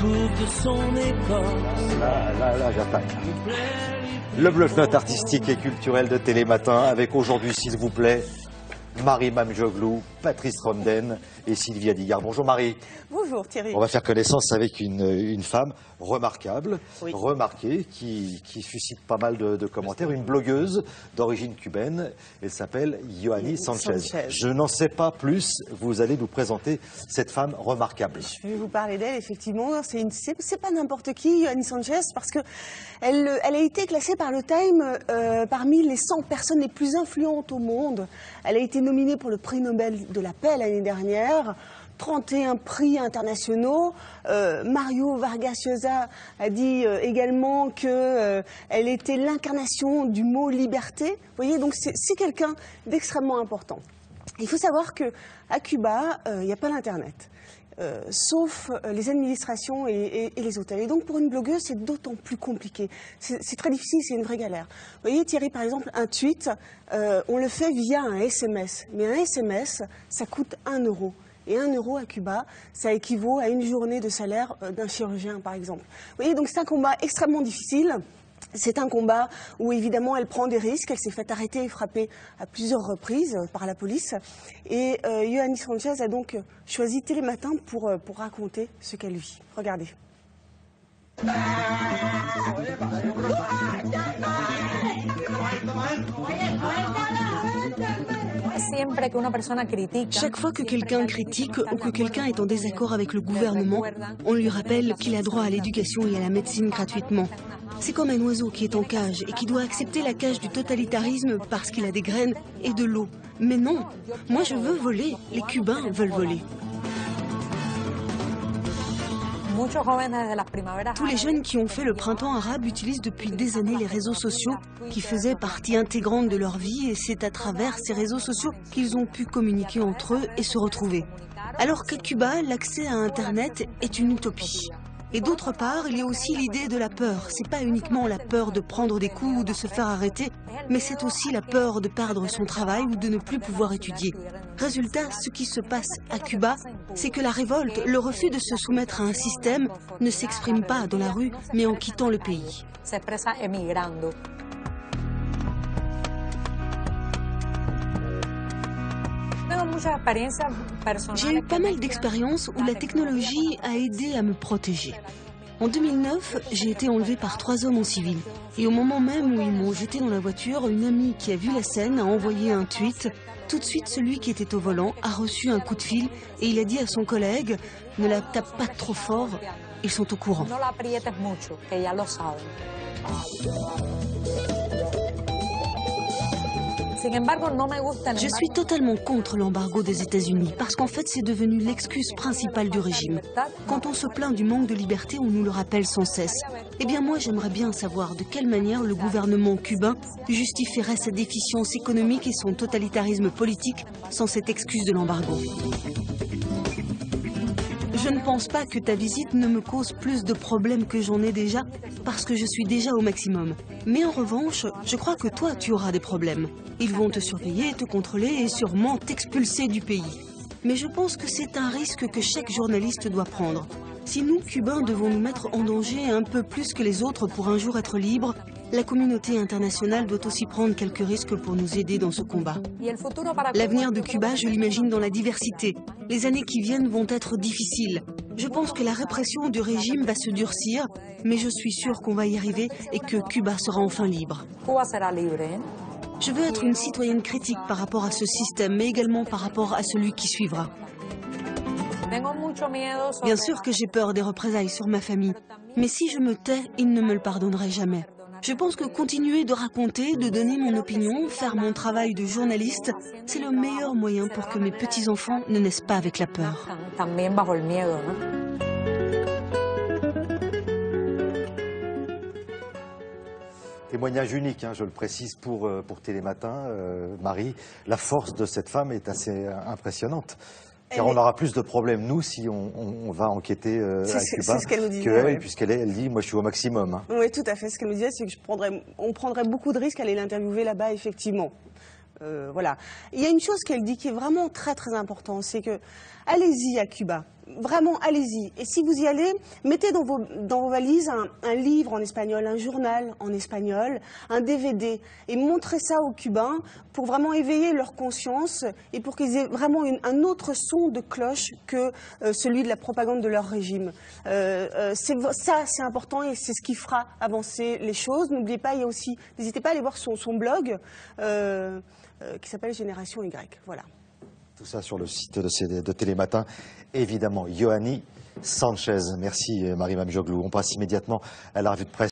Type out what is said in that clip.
de son écorce. Là, j'attaque. Le Bluff Note artistique et culturel de Télématin avec aujourd'hui, s'il vous plaît, Marie Mamjoglou, Patrice Romden et Sylvia Digard. Bonjour Marie. Bonjour Thierry. On va faire connaissance avec une femme remarquable, oui, remarquée, qui suscite pas mal de commentaires. Une blogueuse d'origine cubaine. Elle s'appelle Yoani Sanchez. Je n'en sais pas plus. Vous allez nous présenter cette femme remarquable. Je vais vous parler d'elle, effectivement. C'est pas n'importe qui, Yoani Sanchez, parce que elle a été classée par le Time parmi les 100 personnes les plus influentes au monde. Elle a été nominée pour le prix Nobel de la paix l'année dernière. 31 prix internationaux. Mario Vargas Llosa a dit également qu'elle était l'incarnation du mot liberté. Vous voyez, donc c'est quelqu'un d'extrêmement important. Il faut savoir qu'à Cuba, il n'y a pas l'Internet. Sauf les administrations et les hôtels. Et donc pour une blogueuse, c'est d'autant plus compliqué. C'est très difficile, c'est une vraie galère. Vous voyez Thierry, par exemple, un tweet, on le fait via un SMS. Mais un SMS, ça coûte 1 €. Et 1 € à Cuba, ça équivaut à une journée de salaire d'un chirurgien, par exemple. Vous voyez, donc c'est un combat extrêmement difficile. C'est un combat où, évidemment, elle prend des risques. Elle s'est fait arrêter et frapper à plusieurs reprises par la police. Et Yoani Sanchez a donc choisi Télématin pour raconter ce qu'elle vit. Regardez. Chaque fois que quelqu'un critique ou que quelqu'un est en désaccord avec le gouvernement, on lui rappelle qu'il a droit à l'éducation et à la médecine gratuitement. C'est comme un oiseau qui est en cage et qui doit accepter la cage du totalitarisme parce qu'il a des graines et de l'eau. Mais non, moi je veux voler, les Cubains veulent voler. Tous les jeunes qui ont fait le printemps arabe utilisent depuis des années les réseaux sociaux qui faisaient partie intégrante de leur vie et c'est à travers ces réseaux sociaux qu'ils ont pu communiquer entre eux et se retrouver. Alors qu'à Cuba, l'accès à Internet est une utopie. Et d'autre part, il y a aussi l'idée de la peur. C'est pas uniquement la peur de prendre des coups ou de se faire arrêter, mais c'est aussi la peur de perdre son travail ou de ne plus pouvoir étudier. Résultat, ce qui se passe à Cuba, c'est que la révolte, le refus de se soumettre à un système, ne s'exprime pas dans la rue, mais en quittant le pays. J'ai eu pas mal d'expériences où la technologie a aidé à me protéger. En 2009, j'ai été enlevée par 3 hommes en civil. Et au moment même où ils m'ont jetée dans la voiture, une amie qui a vu la scène a envoyé un tweet. Tout de suite, celui qui était au volant a reçu un coup de fil et il a dit à son collègue « Ne la tape pas trop fort, ils sont au courant ». Je suis totalement contre l'embargo des États-Unis parce qu'en fait c'est devenu l'excuse principale du régime. Quand on se plaint du manque de liberté, on nous le rappelle sans cesse. Eh bien moi j'aimerais bien savoir de quelle manière le gouvernement cubain justifierait sa déficience économique et son totalitarisme politique sans cette excuse de l'embargo. Je ne pense pas que ta visite ne me cause plus de problèmes que j'en ai déjà, parce que je suis déjà au maximum. Mais en revanche, je crois que toi, tu auras des problèmes. Ils vont te surveiller, te contrôler et sûrement t'expulser du pays. Mais je pense que c'est un risque que chaque journaliste doit prendre. Si nous, Cubains, devons nous mettre en danger un peu plus que les autres pour un jour être libres, la communauté internationale doit aussi prendre quelques risques pour nous aider dans ce combat. L'avenir de Cuba, je l'imagine dans la diversité. Les années qui viennent vont être difficiles. Je pense que la répression du régime va se durcir, mais je suis sûre qu'on va y arriver et que Cuba sera enfin libre. Je veux être une citoyenne critique par rapport à ce système, mais également par rapport à celui qui suivra. Bien sûr que j'ai peur des représailles sur ma famille, mais si je me tais, ils ne me le pardonneraient jamais. Je pense que continuer de raconter, de donner mon opinion, faire mon travail de journaliste, c'est le meilleur moyen pour que mes petits-enfants ne naissent pas avec la peur. Témoignage unique, je le précise pour Télématin, Marie. La force de cette femme est assez impressionnante. Car on aura plus de problèmes, nous, si on va enquêter à Cuba qu'elle, puisqu'elle dit, moi je suis au maximum. Oui, tout à fait. Ce qu'elle me disait, c'est qu'on prendrait beaucoup de risques à aller l'interviewer là-bas, effectivement. Voilà. Il y a une chose qu'elle dit qui est vraiment très très importante, c'est que allez-y à Cuba, vraiment, allez-y. Et si vous y allez, mettez dans vos valises un livre en espagnol, un journal en espagnol, un DVD, et montrez ça aux Cubains pour vraiment éveiller leur conscience et pour qu'ils aient vraiment un autre son de cloche que celui de la propagande de leur régime. C'est important et c'est ce qui fera avancer les choses. N'oubliez pas, il y a aussi, n'hésitez pas à aller voir son blog qui s'appelle Génération Y. Voilà. Tout ça sur le site de Télématin, évidemment. Yohanni Sanchez. Merci Marie Mamjoglou. On passe immédiatement à la revue de presse.